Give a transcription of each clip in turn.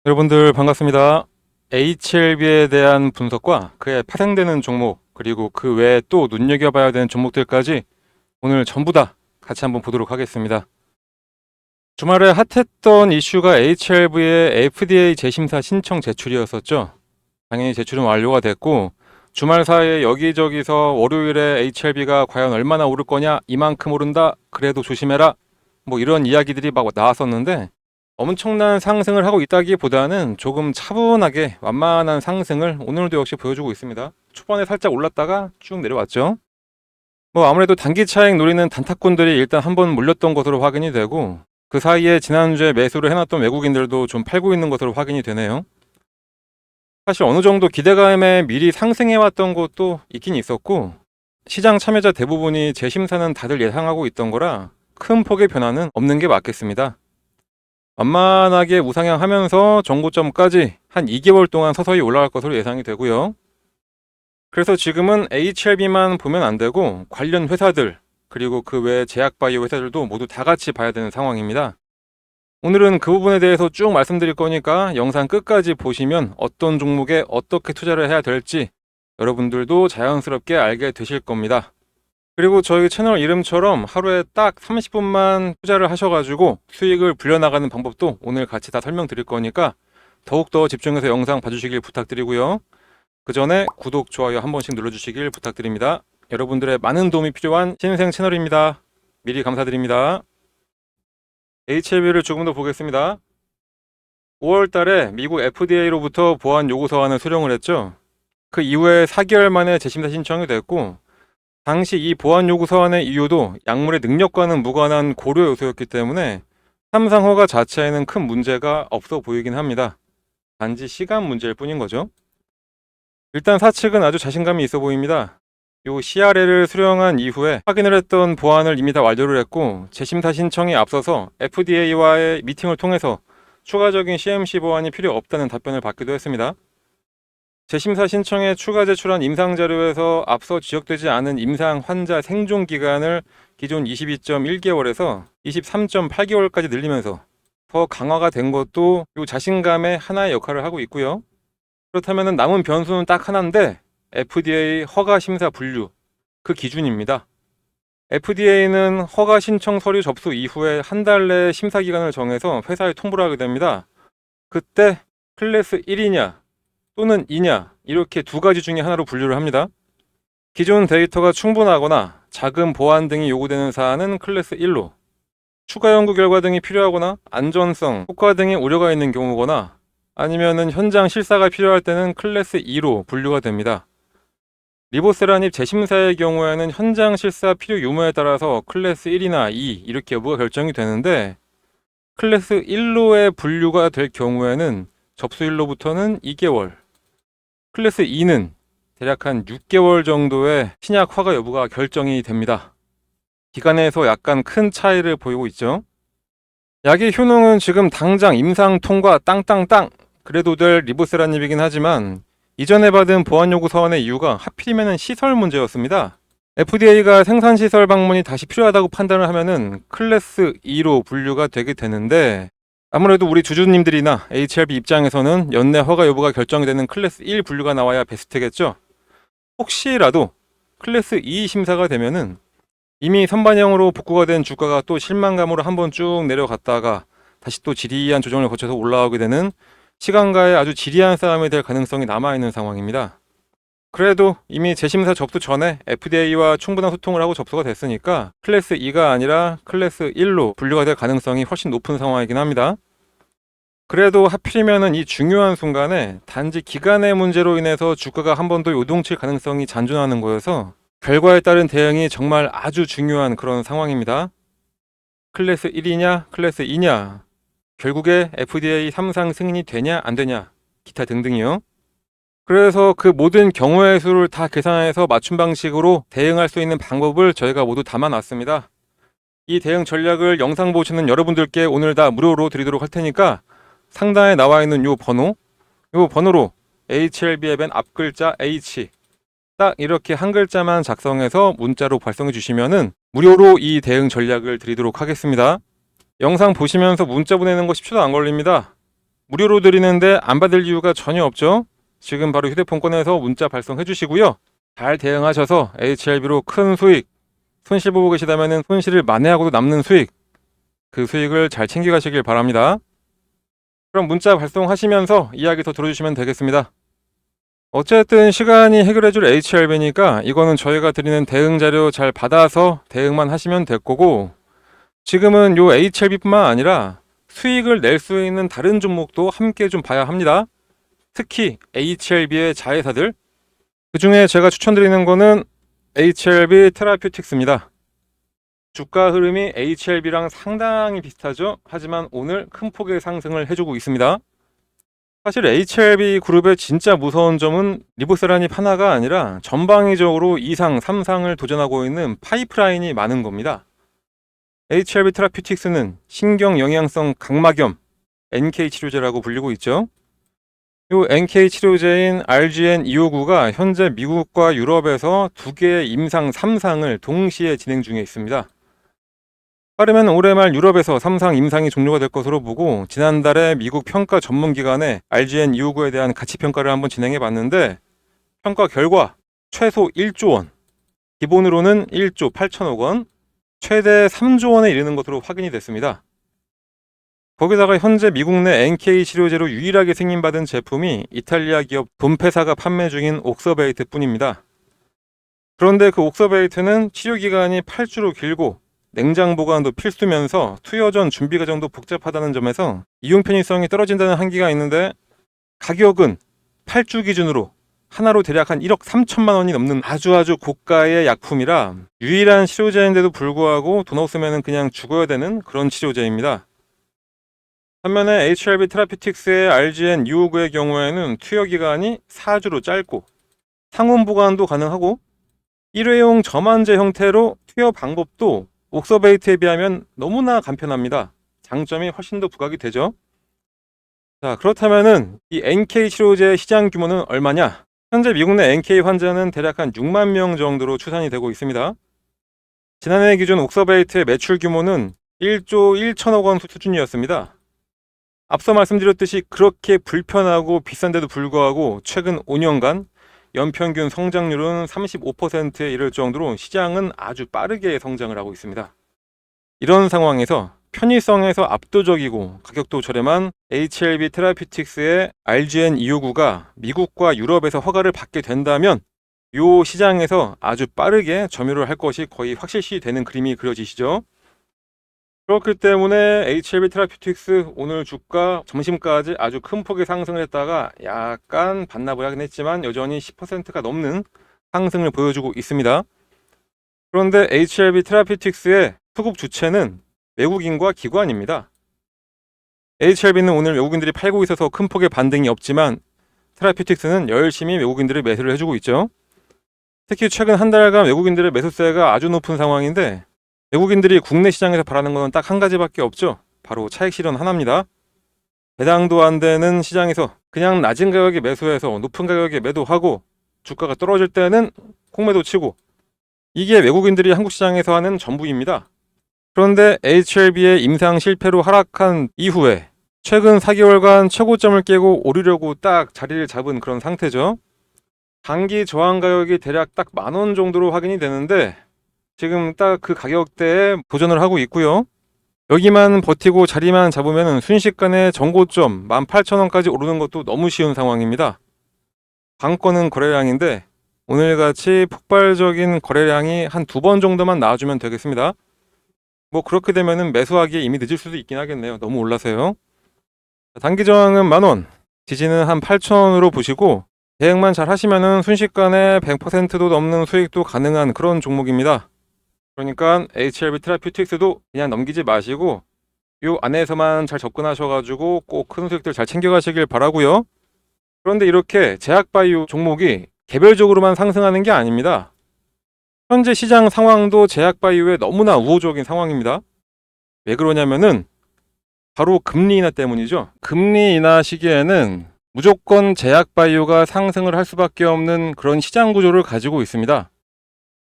여러분들 반갑습니다. HLB에 대한 분석과 그에 파생되는 종목, 그리고 그 외에 또 눈여겨봐야 되는 종목들까지 오늘 전부 다 같이 한번 보도록 하겠습니다. 주말에 핫했던 이슈가 HLB의 FDA 재심사 신청 제출이었었죠. 당연히 제출은 완료가 됐고, 주말 사이에 여기저기서 월요일에 HLB가 과연 얼마나 오를 거냐, 이만큼 오른다, 그래도 조심해라, 뭐 이런 이야기들이 막 나왔었는데, 엄청난 상승을 하고 있다기보다는 조금 차분하게 완만한 상승을 오늘도 역시 보여주고 있습니다. 초반에 살짝 올랐다가 쭉 내려왔죠. 뭐 아무래도 단기 차익 노리는 단타꾼들이 일단 한번 몰렸던 것으로 확인이 되고, 그 사이에 지난주에 매수를 해놨던 외국인들도 좀 팔고 있는 것으로 확인이 되네요. 사실 어느 정도 기대감에 미리 상승해왔던 것도 있긴 있었고, 시장 참여자 대부분이 재심사는 다들 예상하고 있던 거라 큰 폭의 변화는 없는 게 맞겠습니다. 완만하게 우상향하면서 정고점까지 한 2개월 동안 서서히 올라갈 것으로 예상이 되고요. 그래서 지금은 HLB만 보면 안 되고 관련 회사들, 그리고 그 외 제약바이오 회사들도 모두 다 같이 봐야 되는 상황입니다. 오늘은 그 부분에 대해서 쭉 말씀드릴 거니까 영상 끝까지 보시면 어떤 종목에 어떻게 투자를 해야 될지 여러분들도 자연스럽게 알게 되실 겁니다. 그리고 저희 채널 이름처럼 하루에 딱 30분만 투자를 하셔가지고 수익을 불려나가는 방법도 오늘 같이 다 설명드릴 거니까 더욱더 집중해서 영상 봐주시길 부탁드리고요. 그 전에 구독, 좋아요 한 번씩 눌러주시길 부탁드립니다. 여러분들의 많은 도움이 필요한 신생 채널입니다. 미리 감사드립니다. HLB를 조금 더 보겠습니다. 5월 달에 미국 FDA로부터 보안 요구서안을 수령을 했죠. 그 이후에 4개월 만에 재심사 신청이 됐고, 당시 이 보안 요구 서한의 이유도 약물의 능력과는 무관한 고려 요소였기 때문에 삼상 허가 자체에는 큰 문제가 없어 보이긴 합니다. 단지 시간 문제일 뿐인 거죠. 일단 사측은 아주 자신감이 있어 보입니다. 요 CRL을 수령한 이후에 확인을 했던 보안을 이미 다 완료를 했고, 재심사 신청에 앞서서 FDA와의 미팅을 통해서 추가적인 CMC 보안이 필요 없다는 답변을 받기도 했습니다. 재심사 신청에 추가 제출한 임상자료에서 앞서 지적되지 않은 임상 환자 생존 기간을 기존 22.1개월에서 23.8개월까지 늘리면서 더 강화가 된 것도 이 자신감의 하나의 역할을 하고 있고요. 그렇다면 남은 변수는 딱 하나인데 FDA 허가 심사 분류, 그 기준입니다. FDA는 허가 신청 서류 접수 이후에 한 달 내 심사 기간을 정해서 회사에 통보를 하게 됩니다. 그때 클래스 1이냐 또는 2냐, 이렇게 두 가지 중에 하나로 분류를 합니다. 기존 데이터가 충분하거나 자금 보완 등이 요구되는 사안은 클래스 1로, 추가 연구 결과 등이 필요하거나 안전성, 효과 등의 우려가 있는 경우거나 아니면은 현장 실사가 필요할 때는 클래스 2로 분류가 됩니다. 리보세라닙 재심사의 경우에는 현장 실사 필요 유무에 따라서 클래스 1이나 2 이렇게 여부가 결정이 되는데, 클래스 1로의 분류가 될 경우에는 접수일로부터는 2개월, 클래스 2는 대략 한 6개월 정도의 신약 허가 여부가 결정이 됩니다. 기간에서 약간 큰 차이를 보이고 있죠. 약의 효능은 지금 당장 임상 통과 땅땅땅 그래도 될 리보세라닙이긴 하지만 이전에 받은 보안 요구 서한의 이유가 하필이면 시설 문제였습니다. FDA가 생산시설 방문이 다시 필요하다고 판단을 하면은 클래스 2로 분류가 되게 되는데, 아무래도 우리 주주님들이나 HLB 입장에서는 연내 허가 여부가 결정이 되는 클래스 1 분류가 나와야 베스트겠죠. 혹시라도 클래스 2 심사가 되면은 이미 선반영으로 복구가 된 주가가 또 실망감으로 한번 쭉 내려갔다가 다시 또 지리한 조정을 거쳐서 올라오게 되는 시간과의 아주 지리한 싸움이 될 가능성이 남아있는 상황입니다. 그래도 이미 재심사 접수 전에 FDA와 충분한 소통을 하고 접수가 됐으니까 클래스 2가 아니라 클래스 1로 분류가 될 가능성이 훨씬 높은 상황이긴 합니다. 그래도 하필이면은 이 중요한 순간에 단지 기간의 문제로 인해서 주가가 한 번 더 요동칠 가능성이 잔존하는 거여서 결과에 따른 대응이 정말 아주 중요한 그런 상황입니다. 클래스 1이냐 클래스 2냐, 결국에 FDA 3상 승인이 되냐 안 되냐, 기타 등등이요. 그래서 그 모든 경우의 수를 다 계산해서 맞춤 방식으로 대응할 수 있는 방법을 저희가 모두 담아놨습니다. 이 대응 전략을 영상 보시는 여러분들께 오늘 다 무료로 드리도록 할 테니까 상단에 나와 있는 요 번호로 HLB의 맨 앞글자 H, 딱 이렇게 한 글자만 작성해서 문자로 발송해 주시면은 무료로 이 대응 전략을 드리도록 하겠습니다. 영상 보시면서 문자 보내는 거 10초도 안 걸립니다. 무료로 드리는데 안 받을 이유가 전혀 없죠. 지금 바로 휴대폰 꺼내서 문자 발송해 주시고요. 잘 대응하셔서 HLB로 큰 수익, 손실 보고 계시다면 손실을 만회하고도 남는 수익, 그 수익을 잘 챙겨가시길 바랍니다. 그럼 문자 발송하시면서 이야기 더 들어주시면 되겠습니다. 어쨌든 시간이 해결해줄 HLB니까 이거는 저희가 드리는 대응 자료 잘 받아서 대응만 하시면 될 거고, 지금은 요 HLB뿐만 아니라 수익을 낼 수 있는 다른 종목도 함께 좀 봐야 합니다. 특히 HLB의 자회사들, 그 중에 제가 추천드리는 거는 HLB 테라퓨틱스입니다. 주가 흐름이 HLB랑 상당히 비슷하죠. 하지만 오늘 큰 폭의 상승을 해주고 있습니다. 사실 HLB 그룹의 진짜 무서운 점은 리보세라닙 하나가 아니라 전방위적으로 2상, 3상을 도전하고 있는 파이프라인이 많은 겁니다. HLB 테라퓨틱스는 신경영양성 각막염 NK 치료제라고 불리고 있죠. 이 NK 치료제인 RGN-259가 현재 미국과 유럽에서 2개의 임상 3상을 동시에 진행 중에 있습니다. 빠르면 올해 말 유럽에서 3상 임상이 종료가 될 것으로 보고, 지난달에 미국 평가 전문기관에 RGN-259에 대한 가치평가를 한번 진행해 봤는데, 평가 결과 최소 1조 원, 기본으로는 1조 8천억 원, 최대 3조 원에 이르는 것으로 확인이 됐습니다. 거기다가 현재 미국 내 NK 치료제로 유일하게 승인받은 제품이 이탈리아 기업 돈페사가 판매 중인 옥서베이트 뿐입니다. 그런데 그 옥서베이트는 치료기간이 8주로 길고 냉장 보관도 필수면서 투여 전 준비 과정도 복잡하다는 점에서 이용 편의성이 떨어진다는 한계가 있는데, 가격은 8주 기준으로 하나로 대략 한 1억 3천만 원이 넘는 아주 고가의 약품이라 유일한 치료제인데도 불구하고 돈 없으면 그냥 죽어야 되는 그런 치료제입니다. 반면에 HLB 테라퓨틱스의 RGN-259의 경우에는 투여 기간이 4주로 짧고 상온 보관도 가능하고 일회용 저만제 형태로 투여 방법도 옥서베이트에 비하면 너무나 간편합니다. 장점이 훨씬 더 부각이 되죠. 자, 그렇다면은 이 NK 치료제 시장 규모는 얼마냐? 현재 미국 내 NK 환자는 대략 한 6만 명 정도로 추산이 되고 있습니다. 지난해 기준 옥서베이트의 매출 규모는 1조 1천억 원 수준이었습니다. 앞서 말씀드렸듯이 그렇게 불편하고 비싼데도 불구하고 최근 5년간 연평균 성장률은 35%에 이를 정도로 시장은 아주 빠르게 성장을 하고 있습니다. 이런 상황에서 편의성에서 압도적이고 가격도 저렴한 HLB 테라퓨틱스의 RGN-259가 미국과 유럽에서 허가를 받게 된다면 이 시장에서 아주 빠르게 점유를 할 것이 거의 확실시 되는 그림이 그려지시죠. 그렇기 때문에 HLB 테라퓨틱스 오늘 주가 점심까지 아주 큰 폭의 상승을 했다가 약간 반납을 했지만 여전히 10%가 넘는 상승을 보여주고 있습니다. 그런데 HLB 테라퓨틱스의 수급 주체는 외국인과 기관입니다. HLB는 오늘 외국인들이 팔고 있어서 큰 폭의 반등이 없지만 테라퓨틱스는 열심히 외국인들이 매수를 해주고 있죠. 특히 최근 한 달간 외국인들의 매수세가 아주 높은 상황인데, 외국인들이 국내 시장에서 바라는 것은 딱 한 가지밖에 없죠. 바로 차익 실현 하나입니다. 배당도 안 되는 시장에서 그냥 낮은 가격에 매수해서 높은 가격에 매도하고 주가가 떨어질 때는 공매도 치고, 이게 외국인들이 한국 시장에서 하는 전부입니다. 그런데 HLB의 임상 실패로 하락한 이후에 최근 4개월간 최고점을 깨고 오르려고 딱 자리를 잡은 그런 상태죠. 단기 저항 가격이 대략 딱 10,000원 정도로 확인이 되는데 지금 딱 그 가격대에 도전을 하고 있고요. 여기만 버티고 자리만 잡으면 순식간에 전고점 18,000원까지 오르는 것도 너무 쉬운 상황입니다. 방권은 거래량인데 오늘같이 폭발적인 거래량이 한 2번 정도만 나와주면 되겠습니다. 뭐 그렇게 되면은 매수하기에 이미 늦을 수도 있긴 하겠네요. 너무 올라서요. 단기 저항은 10,000원, 지지는 한 8,000원으로 보시고 대응만 잘 하시면은 순식간에 100%도 넘는 수익도 가능한 그런 종목입니다. 그러니까 HLB 테라퓨틱스도 그냥 넘기지 마시고 요 안에서만 잘 접근하셔가지고 꼭 큰 수익들 잘 챙겨가시길 바라고요. 그런데 이렇게 제약바이오 종목이 개별적으로만 상승하는 게 아닙니다. 현재 시장 상황도 제약바이오에 너무나 우호적인 상황입니다. 왜 그러냐면은 바로 금리 인하 때문이죠. 금리 인하 시기에는 무조건 제약바이오가 상승을 할 수밖에 없는 그런 시장 구조를 가지고 있습니다.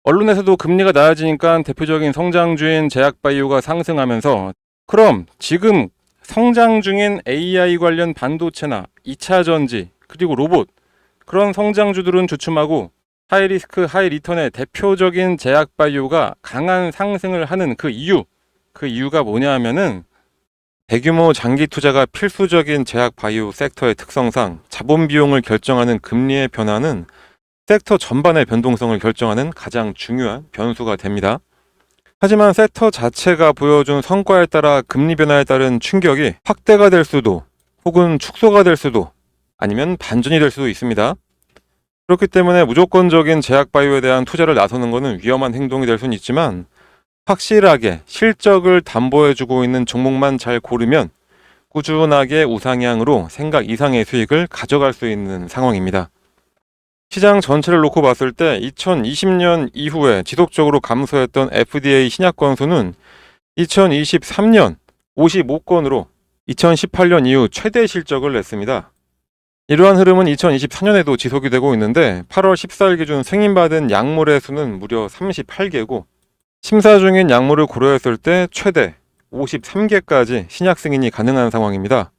언론에서도 금리가 낮아지니까 대표적인 성장주인 제약바이오가 상승하면서 그럼 지금 성장 중인 AI 관련 반도체나 2차 전지, 그리고 로봇, 그런 성장주들은 주춤하고 하이리스크 하이리턴의 대표적인 제약바이오가 강한 상승을 하는 그 이유가 뭐냐 하면은 대규모 장기 투자가 필수적인 제약바이오 섹터의 특성상 자본 비용을 결정하는 금리의 변화는 섹터 전반의 변동성을 결정하는 가장 중요한 변수가 됩니다. 하지만 섹터 자체가 보여준 성과에 따라 금리 변화에 따른 충격이 확대가 될 수도 혹은 축소가 될 수도 아니면 반전이 될 수도 있습니다. 그렇기 때문에 무조건적인 제약바이오에 대한 투자를 나서는 것은 위험한 행동이 될 수는 있지만 확실하게 실적을 담보해주고 있는 종목만 잘 고르면 꾸준하게 우상향으로 생각 이상의 수익을 가져갈 수 있는 상황입니다. 시장 전체를 놓고 봤을 때 2020년 이후에 지속적으로 감소했던 FDA 신약 건수는 2023년 55건으로 2018년 이후 최대 실적을 냈습니다. 이러한 흐름은 2024년에도 지속이 되고 있는데 8월 14일 기준 승인받은 약물의 수는 무려 38개고 심사 중인 약물을 고려했을 때 최대 53개까지 신약 승인이 가능한 상황입니다.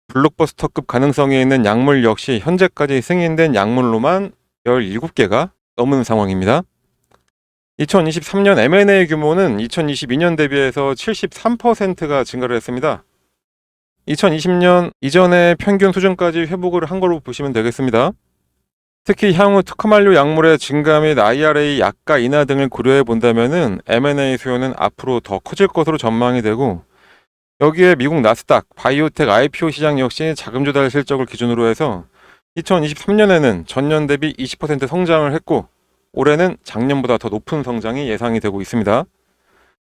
블록버스터급 가능성이 있는 약물 역시 현재까지 승인된 약물로만 17개가 넘은 상황입니다. 2023년 M&A 규모는 2022년 대비해서 73%가 증가를 했습니다. 2020년 이전의 평균 수준까지 회복을 한 걸로 보시면 되겠습니다. 특히 향후 특허만료 약물의 증가 및 IRA 약가 인하 등을 고려해 본다면 M&A 수요는 앞으로 더 커질 것으로 전망이 되고 여기에 미국 나스닥 바이오텍 IPO 시장 역시 자금 조달 실적을 기준으로 해서 2023년에는 전년 대비 20% 성장을 했고 올해는 작년보다 더 높은 성장이 예상이 되고 있습니다.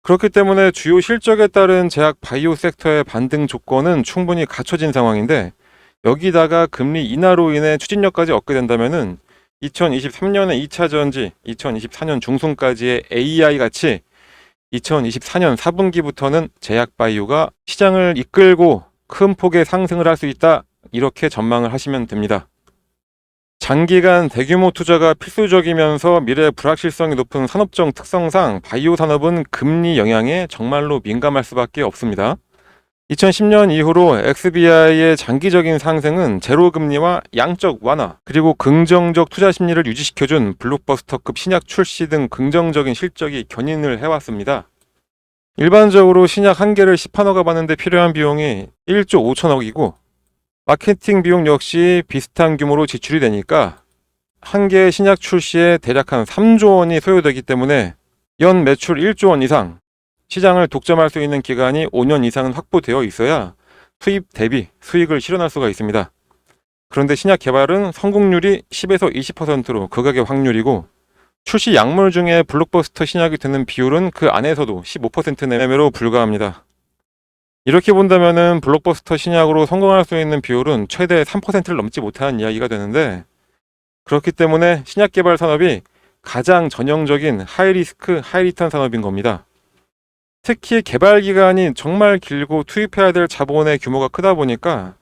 그렇기 때문에 주요 실적에 따른 제약 바이오 섹터의 반등 조건은 충분히 갖춰진 상황인데 여기다가 금리 인하로 인해 추진력까지 얻게 된다면은 2023년에 2차 전지, 2024년 중순까지의 AI 같이 2024년 4분기부터는 제약 바이오가 시장을 이끌고 큰 폭의 상승을 할 수 있다. 이렇게 전망을 하시면 됩니다. 장기간 대규모 투자가 필수적이면서 미래 불확실성이 높은 산업적 특성상 바이오 산업은 금리 영향에 정말로 민감할 수밖에 없습니다. 2010년 이후로 XBI의 장기적인 상승은 제로금리와 양적 완화, 그리고 긍정적 투자 심리를 유지시켜준 블록버스터급 신약 출시 등 긍정적인 실적이 견인을 해왔습니다. 일반적으로 신약 한 개를 시판허가 받는데 필요한 비용이 1조 5천억이고 마케팅 비용 역시 비슷한 규모로 지출이 되니까 한 개의 신약 출시에 대략 한 3조 원이 소요되기 때문에 연 매출 1조 원 이상, 시장을 독점할 수 있는 기간이 5년 이상은 확보되어 있어야 투입 대비 수익을 실현할 수가 있습니다. 그런데 신약 개발은 성공률이 10에서 20%로 극악의 확률이고 출시 약물 중에 블록버스터 신약이 되는 비율은 그 안에서도 15% 내외로 불과합니다. 이렇게 본다면은 블록버스터 신약으로 성공할 수 있는 비율은 최대 3%를 넘지 못하는 이야기가 되는데 그렇기 때문에 신약 개발 산업이 가장 전형적인 하이리스크 하이리턴 산업인 겁니다. 특히 개발 기간이 정말 길고 투입해야 될 자본의 규모가 크다 보니까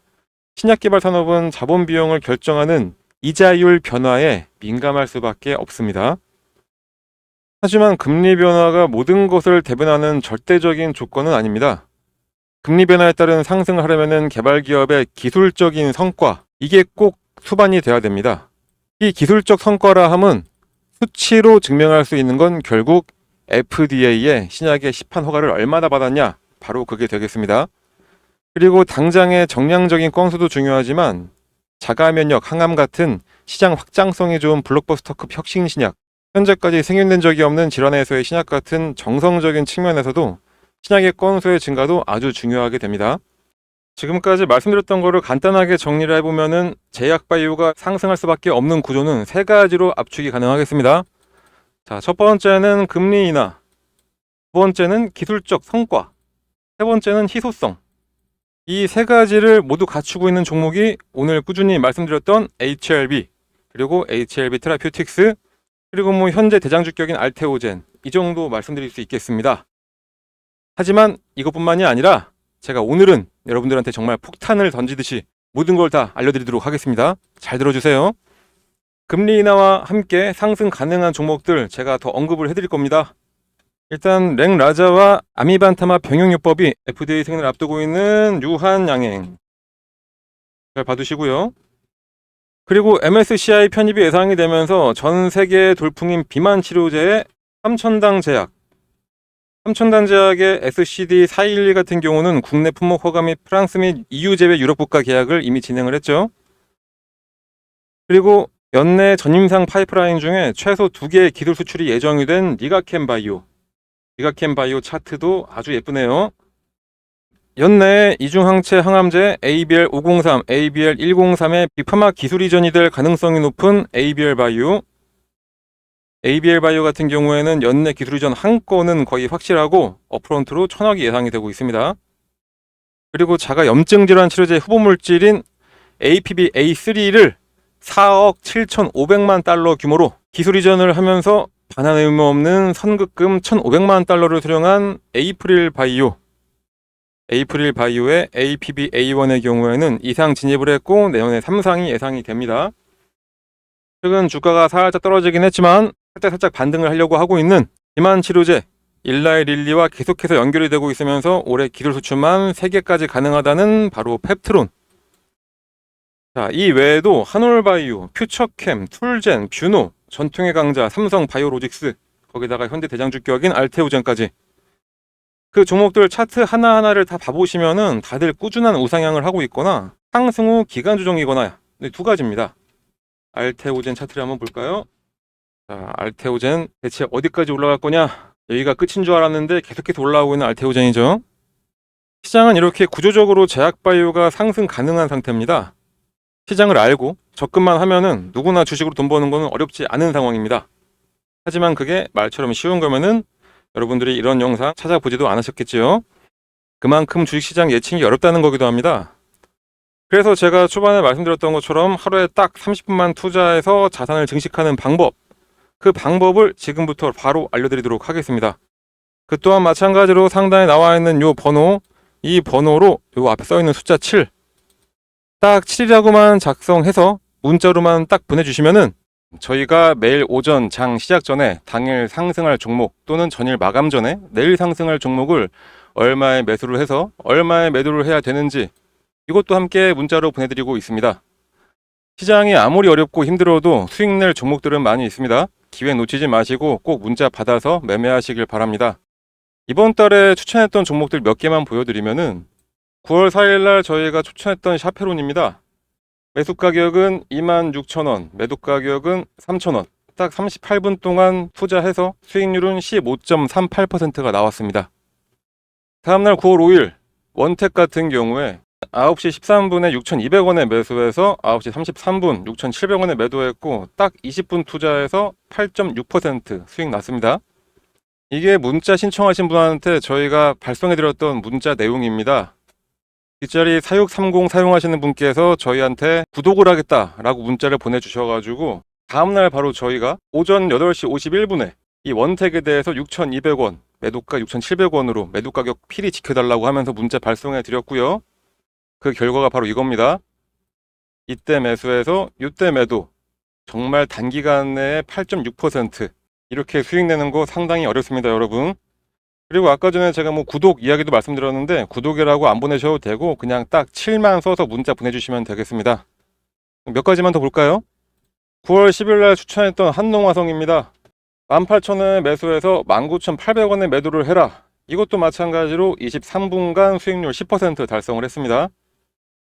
신약 개발 산업은 자본 비용을 결정하는 이자율 변화에 민감할 수밖에 없습니다. 하지만 금리 변화가 모든 것을 대변하는 절대적인 조건은 아닙니다. 금리 변화에 따른 상승을 하려면 개발 기업의 기술적인 성과, 이게 꼭 수반이 돼야 됩니다. 이 기술적 성과라 함은 수치로 증명할 수 있는 건 결국 FDA의 신약의 시판 허가를 얼마나 받았냐, 바로 그게 되겠습니다. 그리고 당장의 정량적인 건수도 중요하지만 자가 면역, 항암 같은 시장 확장성이 좋은 블록버스터급 혁신 신약, 현재까지 승인된 적이 없는 질환에서의 신약 같은 정성적인 측면에서도 신약의 건수의 증가도 아주 중요하게 됩니다. 지금까지 말씀드렸던 거를 간단하게 정리를 해보면은 제약바이오가 상승할 수밖에 없는 구조는 세 가지로 압축이 가능하겠습니다. 자, 첫 번째는 금리 인하, 두 번째는 기술적 성과, 세 번째는 희소성. 이 세 가지를 모두 갖추고 있는 종목이 오늘 꾸준히 말씀드렸던 HLB, 그리고 HLB 테라퓨틱스, 그리고 현재 대장주격인 알테오젠, 이 정도 말씀드릴 수 있겠습니다. 하지만 이것뿐만이 아니라 제가 오늘은 여러분들한테 정말 폭탄을 던지듯이 모든 걸 다 알려드리도록 하겠습니다. 잘 들어주세요. 금리 인하와 함께 상승 가능한 종목들 제가 더 언급을 해드릴 겁니다. 일단 랭라자와 아미반타마 병용요법이 FDA 승인을 앞두고 있는 유한양행 잘 봐두시고요. 그리고 MSCI 편입이 예상이 되면서 전 세계 돌풍인 비만 치료제의 삼천당 제약, 삼천당 제약의 SCD-411 같은 경우는 국내 품목 허가 및 프랑스 및 EU 제외 유럽 국가 계약을 이미 진행을 했죠. 그리고 연내 전임상 파이프라인 중에 최소 2개의 기술 수출이 예정이 된 니가캠바이오, 니가캠바이오 차트도 아주 예쁘네요. 연내에 이중항체 항암제 ABL503, ABL103의 빅파마 기술 이전이 될 가능성이 높은 ABL바이오, ABL바이오 같은 경우에는 연내 기술 이전 한 건은 거의 확실하고 업프론트로 1,000억이 예상이 되고 있습니다. 그리고 자가 염증 질환 치료제 후보 물질인 APB-A3를 4억 7,500만 달러 규모로 기술 이전을 하면서 반환 의무 없는 선급금 1,500만 달러를 수령한 에이프릴바이오, 에이프릴바이오의 APB-A1의 경우에는 2상 진입을 했고 내년에 3상이 예상이 됩니다. 최근 주가가 살짝 떨어지긴 했지만 살짝 반등을 하려고 하고 있는 비만 치료제 일라이릴리와 계속해서 연결이 되고 있으면서 올해 기술 수출만 3개까지 가능하다는 바로 펩트론. 자, 이 외에도 한올바이오, 퓨처캠, 툴젠, 뷰노, 전통의 강자 삼성 바이오로직스, 거기다가 현대 대장주 격인 알테오젠까지 그 종목들 차트 하나하나를 다 봐보시면은 다들 꾸준한 우상향을 하고 있거나 상승 후 기간 조정이거나 두 가지입니다. 알테오젠 차트를 한번 볼까요? 자, 알테오젠 대체 어디까지 올라갈 거냐? 여기가 끝인 줄 알았는데 계속해서 올라오고 있는 알테오젠이죠. 시장은 이렇게 구조적으로 제약바이오가 상승 가능한 상태입니다. 시장을 알고 접근만 하면은 누구나 주식으로 돈 버는 거는 어렵지 않은 상황입니다. 하지만 그게 말처럼 쉬운 거면은 여러분들이 이런 영상 찾아보지도 않으셨겠지요. 그만큼 주식시장 예측이 어렵다는 거기도 합니다. 그래서 제가 초반에 말씀드렸던 것처럼 하루에 딱 30분만 투자해서 자산을 증식하는 방법, 그 방법을 지금부터 바로 알려드리도록 하겠습니다. 그 또한 마찬가지로 상단에 나와 있는 요 번호, 이 번호로 요 앞에 써 있는 숫자 7, 딱 7이라고만 작성해서 문자로만 딱 보내주시면은 저희가 매일 오전 장 시작 전에 당일 상승할 종목 또는 전일 마감 전에 내일 상승할 종목을 얼마에 매수를 해서 얼마에 매도를 해야 되는지 이것도 함께 문자로 보내드리고 있습니다. 시장이 아무리 어렵고 힘들어도 수익 낼 종목들은 많이 있습니다. 기회 놓치지 마시고 꼭 문자 받아서 매매하시길 바랍니다. 이번 달에 추천했던 종목들 몇 개만 보여드리면은 9월 4일날 저희가 추천했던 샤페론입니다. 매수 가격은 26,000원, 매도 가격은 3,000원. 딱 38분 동안 투자해서 수익률은 15.38%가 나왔습니다. 다음날 9월 5일 원택 같은 경우에 9시 13분에 6,200원에 매수해서 9시 33분 6,700원에 매도했고 딱 20분 투자해서 8.6% 수익 났습니다. 이게 문자 신청하신 분한테 저희가 발송해드렸던 문자 내용입니다. 뒷자리 4630 사용하시는 분께서 저희한테 구독을 하겠다라고 문자를 보내주셔가지고 다음날 바로 저희가 오전 8시 51분에 이 원택에 대해서 6,200원, 매도가 6,700원으로 매도 가격 필히 지켜달라고 하면서 문자 발송해 드렸고요. 그 결과가 바로 이겁니다. 이때 매수해서 이때 매도, 정말 단기간 내에 8.6% 이렇게 수익 내는 거 상당히 어렵습니다, 여러분. 그리고 아까 전에 제가 구독 이야기도 말씀드렸는데 구독이라고 안 보내셔도 되고 그냥 딱 7만 써서 문자 보내주시면 되겠습니다. 몇 가지만 더 볼까요? 9월 10일 날 추천했던 한농화성입니다. 18,000원에 매수해서 19,800원에 매도를 해라. 이것도 마찬가지로 23분간 수익률 10% 달성을 했습니다.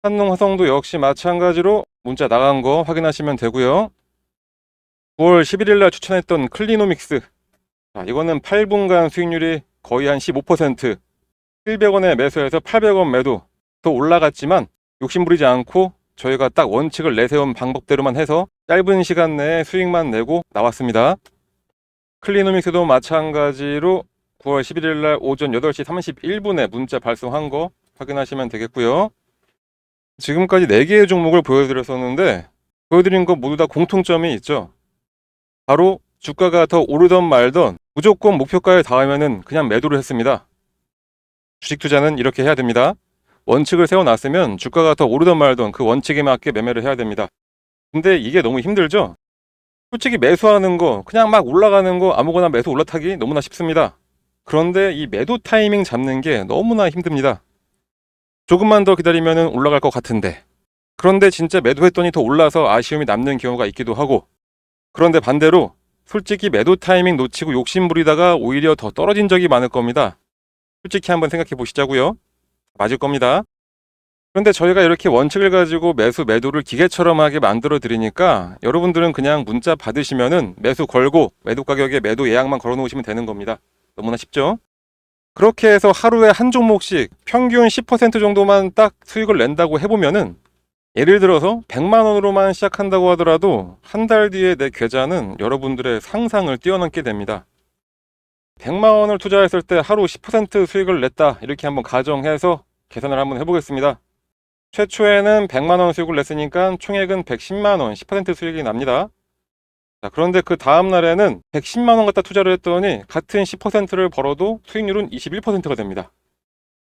한농화성도 역시 마찬가지로 문자 나간 거 확인하시면 되고요. 9월 11일 날 추천했던 클리노믹스. 자, 이거는 8분간 수익률이 거의 한 15%, 700원에 매수해서 800원 매도, 더 올라갔지만 욕심부리지 않고 저희가 딱 원칙을 내세운 방법대로만 해서 짧은 시간 내에 수익만 내고 나왔습니다. 클리노믹스도 마찬가지로 9월 11일 날 오전 8시 31분에 문자 발송한 거 확인하시면 되겠고요. 지금까지 4개의 종목을 보여드렸었는데 보여드린 거 모두 다 공통점이 있죠. 바로 주가가 더 오르던 말던 무조건 목표가에 닿으면 그냥 매도를 했습니다. 주식 투자는 이렇게 해야 됩니다. 원칙을 세워놨으면 주가가 더 오르던 말던 그 원칙에 맞게 매매를 해야 됩니다. 근데 이게 너무 힘들죠? 솔직히 매수하는 거 그냥 막 올라가는 거 아무거나 매수 올라타기 너무나 쉽습니다. 그런데 이 매도 타이밍 잡는 게 너무나 힘듭니다. 조금만 더 기다리면 올라갈 것 같은데, 그런데 진짜 매도했더니 더 올라서 아쉬움이 남는 경우가 있기도 하고, 그런데 반대로 솔직히 매도 타이밍 놓치고 욕심 부리다가 오히려 더 떨어진 적이 많을 겁니다. 솔직히 한번 생각해 보시자고요. 맞을 겁니다. 그런데 저희가 이렇게 원칙을 가지고 매수 매도를 기계처럼 하게 만들어 드리니까 여러분들은 그냥 문자 받으시면은 매수 걸고 매도 가격에 매도 예약만 걸어 놓으시면 되는 겁니다. 너무나 쉽죠? 그렇게 해서 하루에 한 종목씩 평균 10% 정도만 딱 수익을 낸다고 해보면은, 예를 들어서 100만 원으로만 시작한다고 하더라도 한 달 뒤에 내 계좌는 여러분들의 상상을 뛰어넘게 됩니다. 100만 원을 투자했을 때 하루 10% 수익을 냈다, 이렇게 한번 가정해서 계산을 한번 해보겠습니다. 최초에는 100만 원 수익을 냈으니까 총액은 110만 원, 10% 수익이 납니다. 자, 그런데 그 다음 날에는 110만 원 갖다 투자를 했더니 같은 10%를 벌어도 수익률은 21%가 됩니다.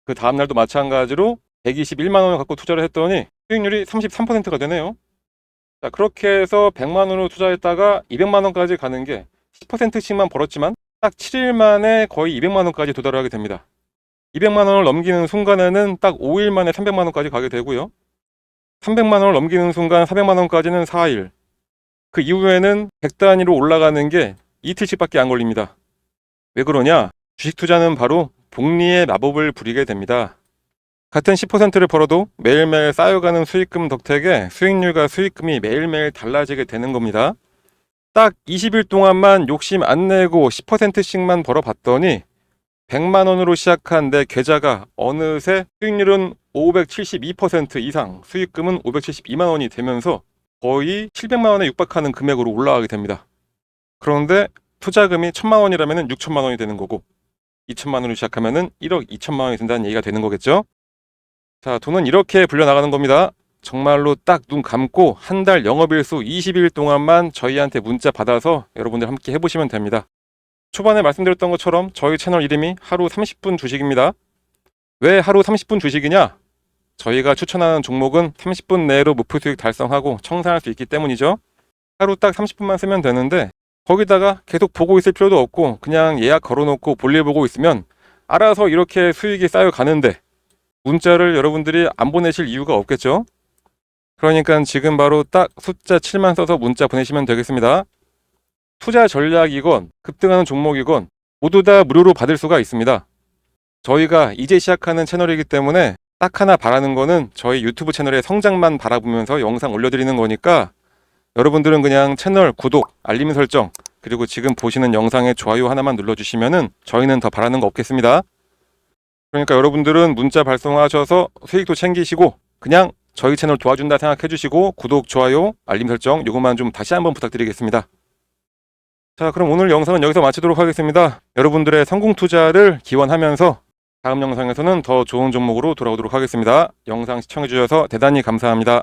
그 다음 날도 마찬가지로 121만 원을 갖고 투자를 했더니 수익률이 33%가 되네요. 자, 그렇게 해서 100만 원으로 투자했다가 200만 원까지 가는 게 10%씩만 벌었지만 딱 7일 만에 거의 200만 원까지 도달을 하게 됩니다. 200만 원을 넘기는 순간에는 딱 5일 만에 300만 원까지 가게 되고요. 300만 원을 넘기는 순간 400만 원까지는 4일. 그 이후에는 100단위로 올라가는 게 이틀씩밖에 안 걸립니다. 왜 그러냐? 주식 투자는 바로 복리의 마법을 부리게 됩니다. 같은 10%를 벌어도 매일매일 쌓여가는 수익금 덕택에 수익률과 수익금이 매일매일 달라지게 되는 겁니다. 딱 20일 동안만 욕심 안 내고 10%씩만 벌어봤더니 100만 원으로 시작한 내 계좌가 어느새 수익률은 572% 이상, 수익금은 572만 원이 되면서 거의 700만 원에 육박하는 금액으로 올라가게 됩니다. 그런데 투자금이 1000만 원이라면 6천만 원이 되는 거고, 2천만 원으로 시작하면 1억 2천만 원이 된다는 얘기가 되는 거겠죠? 자, 돈은 이렇게 불려나가는 겁니다. 정말로 딱 눈 감고 한 달 영업일수 20일 동안만 저희한테 문자 받아서 여러분들 함께 해보시면 됩니다. 초반에 말씀드렸던 것처럼 저희 채널 이름이 하루 30분 주식입니다. 왜 하루 30분 주식이냐? 저희가 추천하는 종목은 30분 내로 목표 수익 달성하고 청산할 수 있기 때문이죠. 하루 딱 30분만 쓰면 되는데, 거기다가 계속 보고 있을 필요도 없고 그냥 예약 걸어놓고 볼일 보고 있으면 알아서 이렇게 수익이 쌓여가는데 문자를 여러분들이 안 보내실 이유가 없겠죠. 그러니까 지금 바로 딱 숫자 7만 써서 문자 보내시면 되겠습니다. 투자 전략이건 급등하는 종목이건 모두 다 무료로 받을 수가 있습니다. 저희가 이제 시작하는 채널이기 때문에 딱 하나 바라는 거는 저희 유튜브 채널의 성장만 바라보면서 영상 올려드리는 거니까, 여러분들은 그냥 채널 구독, 알림 설정, 그리고 지금 보시는 영상에 좋아요 하나만 눌러주시면은 저희는 더 바라는 거 없겠습니다. 그러니까 여러분들은 문자 발송하셔서 수익도 챙기시고 그냥 저희 채널 도와준다 생각해 주시고 구독, 좋아요, 알림 설정 요것만 좀 다시 한번 부탁드리겠습니다. 자, 그럼 오늘 영상은 여기서 마치도록 하겠습니다. 여러분들의 성공 투자를 기원하면서 다음 영상에서는 더 좋은 종목으로 돌아오도록 하겠습니다. 영상 시청해 주셔서 대단히 감사합니다.